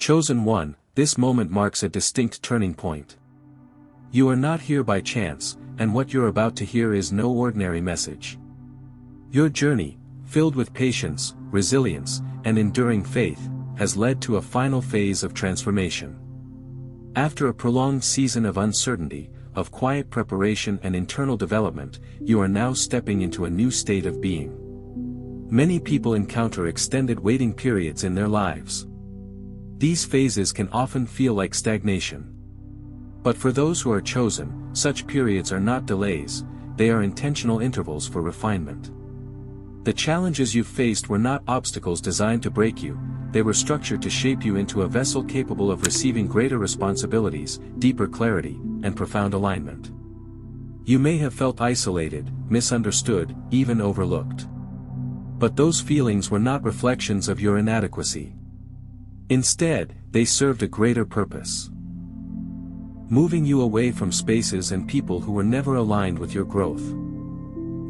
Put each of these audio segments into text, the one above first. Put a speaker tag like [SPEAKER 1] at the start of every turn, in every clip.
[SPEAKER 1] Chosen one, this moment marks a distinct turning point. You are not here by chance, and what you're about to hear is no ordinary message. Your journey, filled with patience, resilience, and enduring faith, has led to a final phase of transformation. After a prolonged season of uncertainty, of quiet preparation and internal development, you are now stepping into a new state of being. Many people encounter extended waiting periods in their lives. These phases can often feel like stagnation. But for those who are chosen, such periods are not delays, they are intentional intervals for refinement. The challenges you've faced were not obstacles designed to break you, they were structured to shape you into a vessel capable of receiving greater responsibilities, deeper clarity, and profound alignment. You may have felt isolated, misunderstood, even overlooked. But those feelings were not reflections of your inadequacy. Instead, they served a greater purpose. Moving you away from spaces and people who were never aligned with your growth.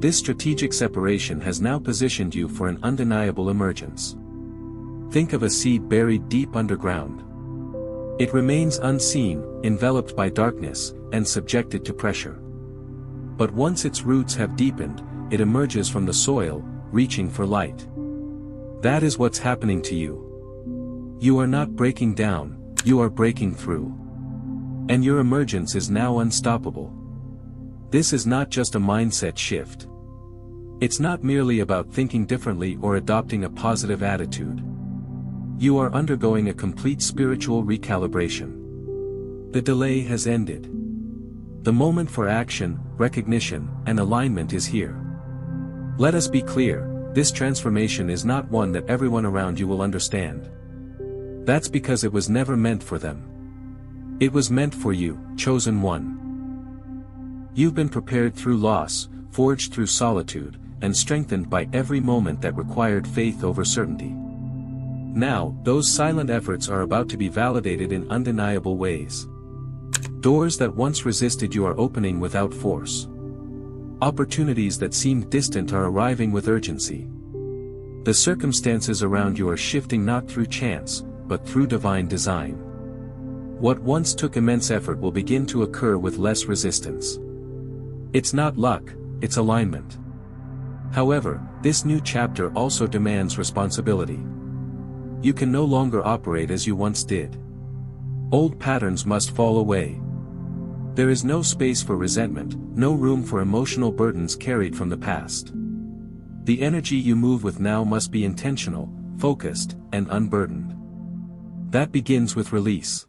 [SPEAKER 1] This strategic separation has now positioned you for an undeniable emergence. Think of a seed buried deep underground. It remains unseen, enveloped by darkness, and subjected to pressure. But once its roots have deepened, it emerges from the soil, reaching for light. That is what's happening to you. You are not breaking down, you are breaking through. And your emergence is now unstoppable. This is not just a mindset shift. It's not merely about thinking differently or adopting a positive attitude. You are undergoing a complete spiritual recalibration. The delay has ended. The moment for action, recognition, and alignment is here. Let us be clear, this transformation is not one that everyone around you will understand. That's because it was never meant for them. It was meant for you, chosen one. You've been prepared through loss, forged through solitude, and strengthened by every moment that required faith over certainty. Now, those silent efforts are about to be validated in undeniable ways. Doors that once resisted you are opening without force. Opportunities that seemed distant are arriving with urgency. The circumstances around you are shifting not through chance, but through divine design. What once took immense effort will begin to occur with less resistance. It's not luck, it's alignment. However, this new chapter also demands responsibility. You can no longer operate as you once did. Old patterns must fall away. There is no space for resentment, no room for emotional burdens carried from the past. The energy you move with now must be intentional, focused, and unburdened. That begins with release.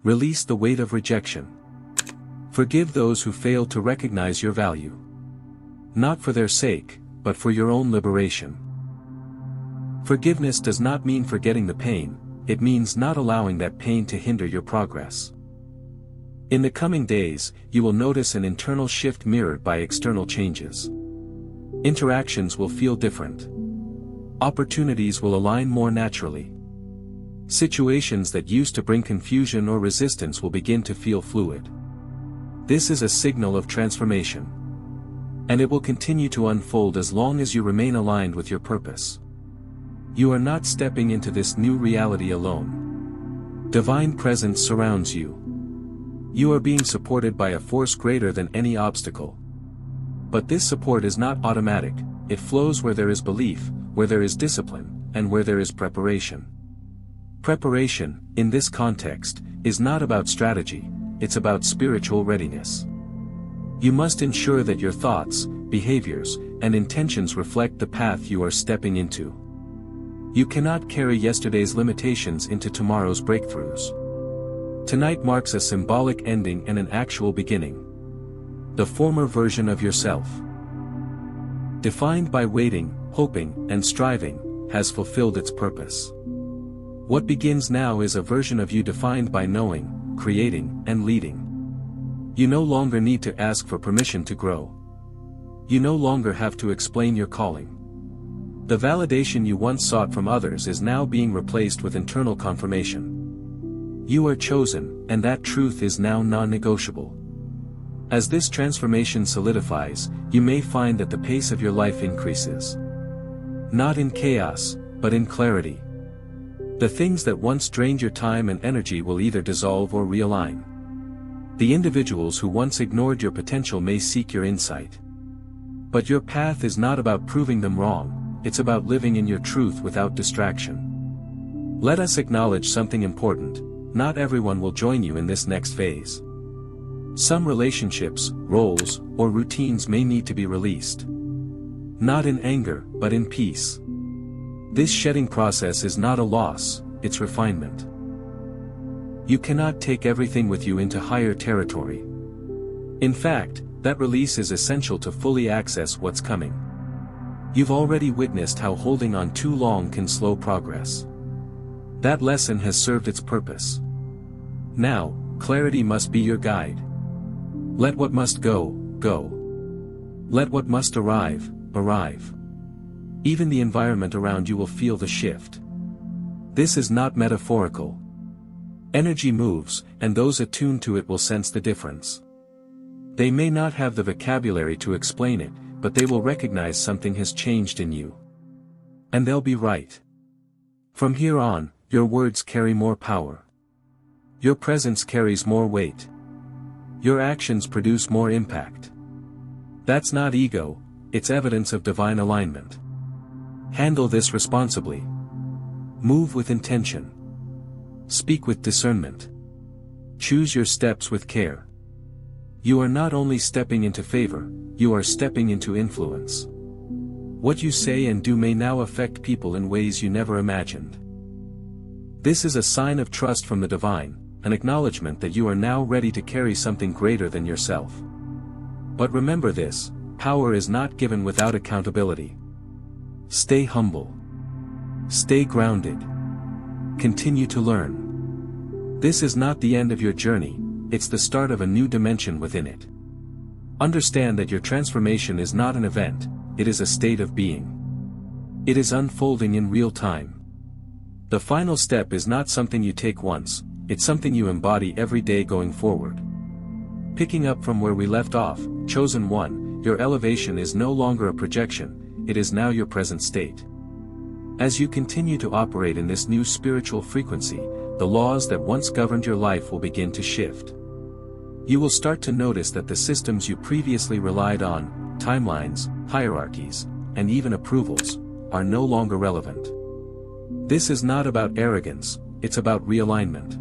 [SPEAKER 1] Release the weight of rejection. Forgive those who fail to recognize your value. Not for their sake, but for your own liberation. Forgiveness does not mean forgetting the pain, it means not allowing that pain to hinder your progress. In the coming days, you will notice an internal shift mirrored by external changes. Interactions will feel different. Opportunities will align more naturally. Situations that used to bring confusion or resistance will begin to feel fluid. This is a signal of transformation. And it will continue to unfold as long as you remain aligned with your purpose. You are not stepping into this new reality alone. Divine presence surrounds you. You are being supported by a force greater than any obstacle. But this support is not automatic, it flows where there is belief, where there is discipline, and where there is preparation. Preparation, in this context, is not about strategy, it's about spiritual readiness. You must ensure that your thoughts, behaviors, and intentions reflect the path you are stepping into. You cannot carry yesterday's limitations into tomorrow's breakthroughs. Tonight marks a symbolic ending and an actual beginning. The former version of yourself, defined by waiting, hoping, and striving, has fulfilled its purpose. What begins now is a version of you defined by knowing, creating, and leading. You no longer need to ask for permission to grow. You no longer have to explain your calling. The validation you once sought from others is now being replaced with internal confirmation. You are chosen, and that truth is now non-negotiable. As this transformation solidifies, you may find that the pace of your life increases. Not in chaos, but in clarity. The things that once drained your time and energy will either dissolve or realign. The individuals who once ignored your potential may seek your insight. But your path is not about proving them wrong, it's about living in your truth without distraction. Let us acknowledge something important: not everyone will join you in this next phase. Some relationships, roles, or routines may need to be released. Not in anger, but in peace. This shedding process is not a loss, it's refinement. You cannot take everything with you into higher territory. In fact, that release is essential to fully access what's coming. You've already witnessed how holding on too long can slow progress. That lesson has served its purpose. Now, clarity must be your guide. Let what must go, go. Let what must arrive, arrive. Even the environment around you will feel the shift. This is not metaphorical. Energy moves, and those attuned to it will sense the difference. They may not have the vocabulary to explain it, but they will recognize something has changed in you. And they'll be right. From here on, your words carry more power. Your presence carries more weight. Your actions produce more impact. That's not ego, it's evidence of divine alignment. Handle this responsibly. Move with intention. Speak with discernment. Choose your steps with care. You are not only stepping into favor, you are stepping into influence. What you say and do may now affect people in ways you never imagined. This is a sign of trust from the divine, an acknowledgement that you are now ready to carry something greater than yourself. But remember this: power is not given without accountability. Stay humble. Stay grounded. Continue to learn. This is not the end of your journey, it's the start of a new dimension within it. Understand that your transformation is not an event, it is a state of being. It is unfolding in real time. The final step is not something you take once, it's something you embody every day going forward. Picking up from where we left off, chosen one, your elevation is no longer a projection, it is now your present state. As you continue to operate in this new spiritual frequency, the laws that once governed your life will begin to shift. You will start to notice that the systems you previously relied on, timelines, hierarchies, and even approvals, are no longer relevant. This is not about arrogance, it's about realignment.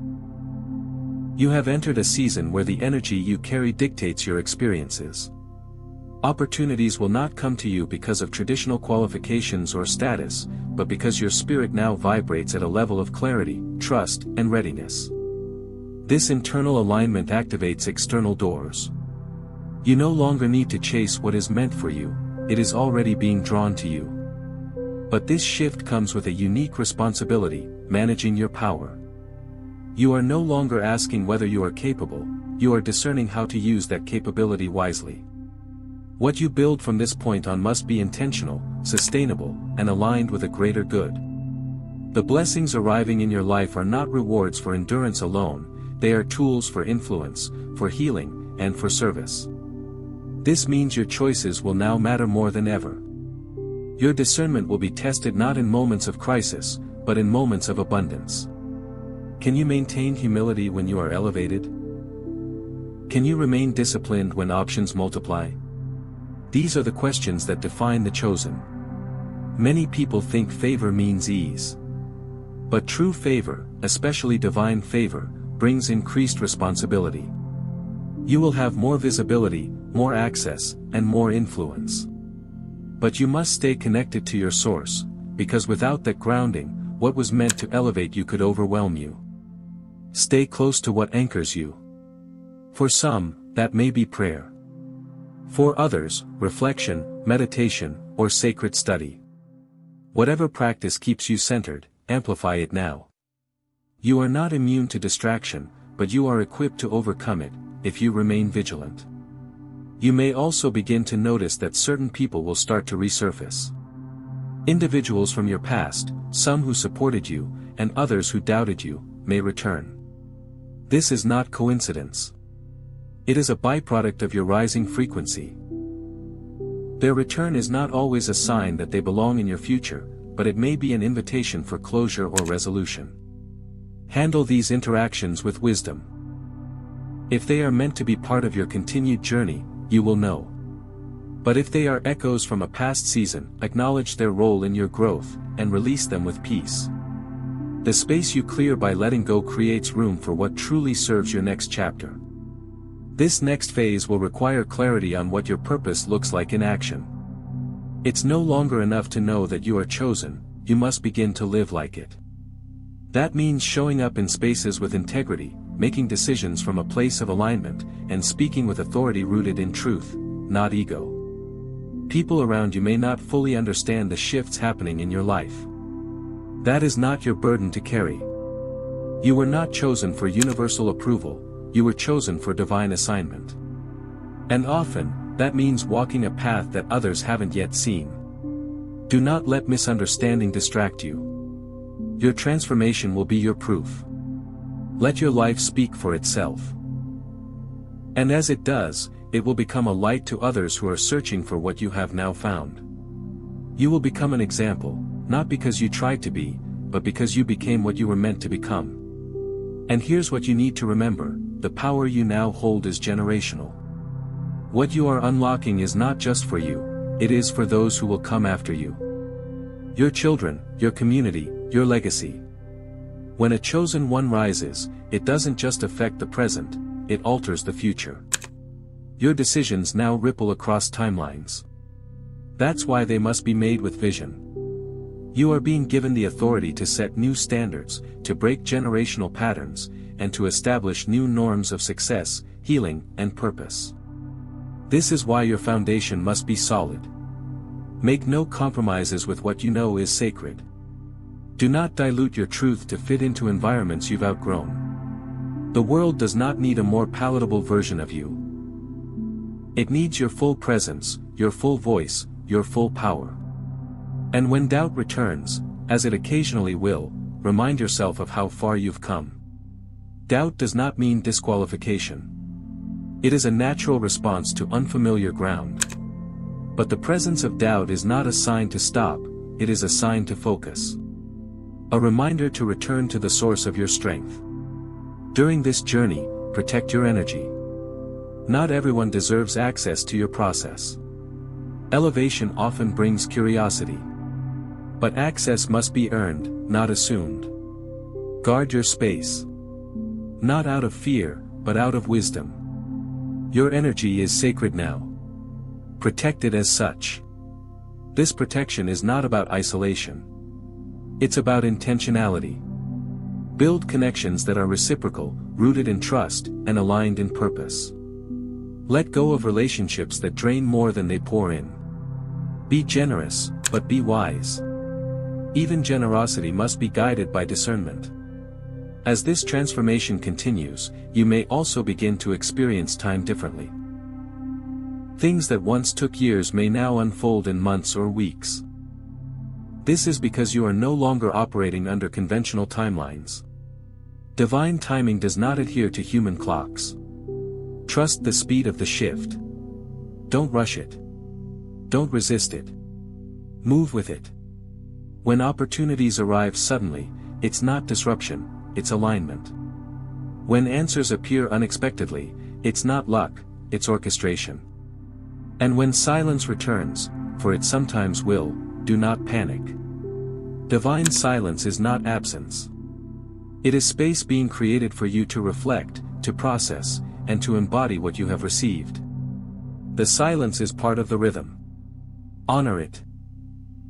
[SPEAKER 1] You have entered a season where the energy you carry dictates your experiences. Opportunities will not come to you because of traditional qualifications or status, but because your spirit now vibrates at a level of clarity, trust, and readiness. This internal alignment activates external doors. You no longer need to chase what is meant for you, it is already being drawn to you. But this shift comes with a unique responsibility: managing your power. You are no longer asking whether you are capable, you are discerning how to use that capability wisely. What you build from this point on must be intentional, sustainable, and aligned with a greater good. The blessings arriving in your life are not rewards for endurance alone, they are tools for influence, for healing, and for service. This means your choices will now matter more than ever. Your discernment will be tested not in moments of crisis, but in moments of abundance. Can you maintain humility when you are elevated? Can you remain disciplined when options multiply? These are the questions that define the chosen. Many people think favor means ease. But true favor, especially divine favor, brings increased responsibility. You will have more visibility, more access, and more influence. But you must stay connected to your source, because without that grounding, what was meant to elevate you could overwhelm you. Stay close to what anchors you. For some, that may be prayer. For others, reflection, meditation, or sacred study. Whatever practice keeps you centered, amplify it now. You are not immune to distraction, but you are equipped to overcome it, if you remain vigilant. You may also begin to notice that certain people will start to resurface. Individuals from your past, some who supported you, and others who doubted you, may return. This is not coincidence. It is a byproduct of your rising frequency. Their return is not always a sign that they belong in your future, but it may be an invitation for closure or resolution. Handle these interactions with wisdom. If they are meant to be part of your continued journey, you will know. But if they are echoes from a past season, acknowledge their role in your growth, and release them with peace. The space you clear by letting go creates room for what truly serves your next chapter. This next phase will require clarity on what your purpose looks like in action. It's no longer enough to know that you are chosen, you must begin to live like it. That means showing up in spaces with integrity, making decisions from a place of alignment, and speaking with authority rooted in truth, not ego. People around you may not fully understand the shifts happening in your life. That is not your burden to carry. You were not chosen for universal approval, you were chosen for divine assignment. And often, that means walking a path that others haven't yet seen. Do not let misunderstanding distract you. Your transformation will be your proof. Let your life speak for itself. And as it does, it will become a light to others who are searching for what you have now found. You will become an example, not because you tried to be, but because you became what you were meant to become. And here's what you need to remember, the power you now hold is generational. What you are unlocking is not just for you, it is for those who will come after you. Your children, your community, your legacy. When a chosen one rises, it doesn't just affect the present, it alters the future. Your decisions now ripple across timelines. That's why they must be made with vision. You are being given the authority to set new standards, to break generational patterns, and to establish new norms of success, healing, and purpose. This is why your foundation must be solid. Make no compromises with what you know is sacred. Do not dilute your truth to fit into environments you've outgrown. The world does not need a more palatable version of you. It needs your full presence, your full voice, your full power. And when doubt returns, as it occasionally will, remind yourself of how far you've come. Doubt does not mean disqualification. It is a natural response to unfamiliar ground. But the presence of doubt is not a sign to stop, it is a sign to focus. A reminder to return to the source of your strength. During this journey, protect your energy. Not everyone deserves access to your process. Elevation often brings curiosity. But access must be earned, not assumed. Guard your space. Not out of fear, but out of wisdom. Your energy is sacred now. Protect it as such. This protection is not about isolation. It's about intentionality. Build connections that are reciprocal, rooted in trust, and aligned in purpose. Let go of relationships that drain more than they pour in. Be generous, but be wise. Even generosity must be guided by discernment. As this transformation continues, you may also begin to experience time differently. Things that once took years may now unfold in months or weeks. This is because you are no longer operating under conventional timelines. Divine timing does not adhere to human clocks. Trust the speed of the shift. Don't rush it. Don't resist it. Move with it. When opportunities arrive suddenly, it's not disruption, it's alignment. When answers appear unexpectedly, it's not luck, it's orchestration. And when silence returns, for it sometimes will, do not panic. Divine silence is not absence. It is space being created for you to reflect, to process, and to embody what you have received. The silence is part of the rhythm. Honor it.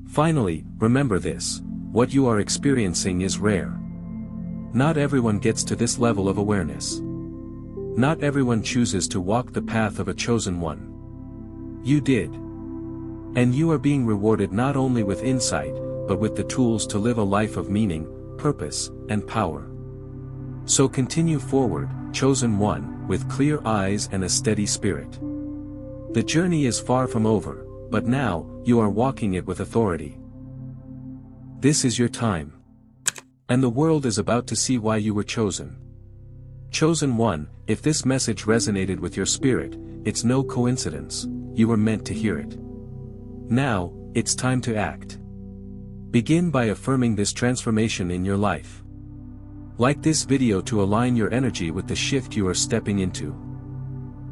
[SPEAKER 1] Finally, remember this: what you are experiencing is rare. Not everyone gets to this level of awareness. Not everyone chooses to walk the path of a chosen one. You did. And you are being rewarded not only with insight, but with the tools to live a life of meaning, purpose, and power. So continue forward, chosen one, with clear eyes and a steady spirit. The journey is far from over, but now, you are walking it with authority. This is your time. And the world is about to see why you were chosen. Chosen one, if this message resonated with your spirit, it's no coincidence, you were meant to hear it. Now, it's time to act. Begin by affirming this transformation in your life. Like this video to align your energy with the shift you are stepping into.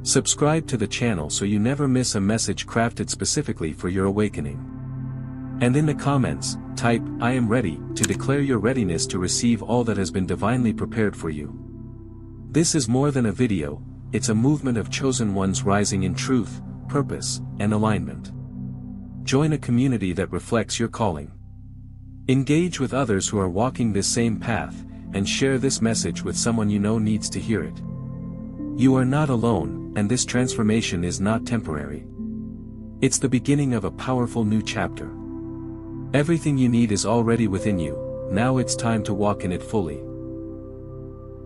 [SPEAKER 1] Subscribe to the channel so you never miss a message crafted specifically for your awakening. And in the comments, type, "I am ready," to declare your readiness to receive all that has been divinely prepared for you. This is more than a video, it's a movement of chosen ones rising in truth, purpose, and alignment. Join a community that reflects your calling. Engage with others who are walking this same path, and share this message with someone you know needs to hear it. You are not alone, and this transformation is not temporary. It's the beginning of a powerful new chapter. Everything you need is already within you, now it's time to walk in it fully.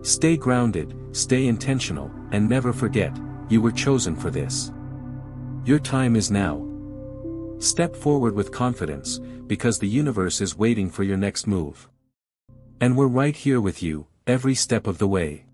[SPEAKER 1] Stay grounded, stay intentional, and never forget, you were chosen for this. Your time is now. Step forward with confidence, because the universe is waiting for your next move. And we're right here with you, every step of the way.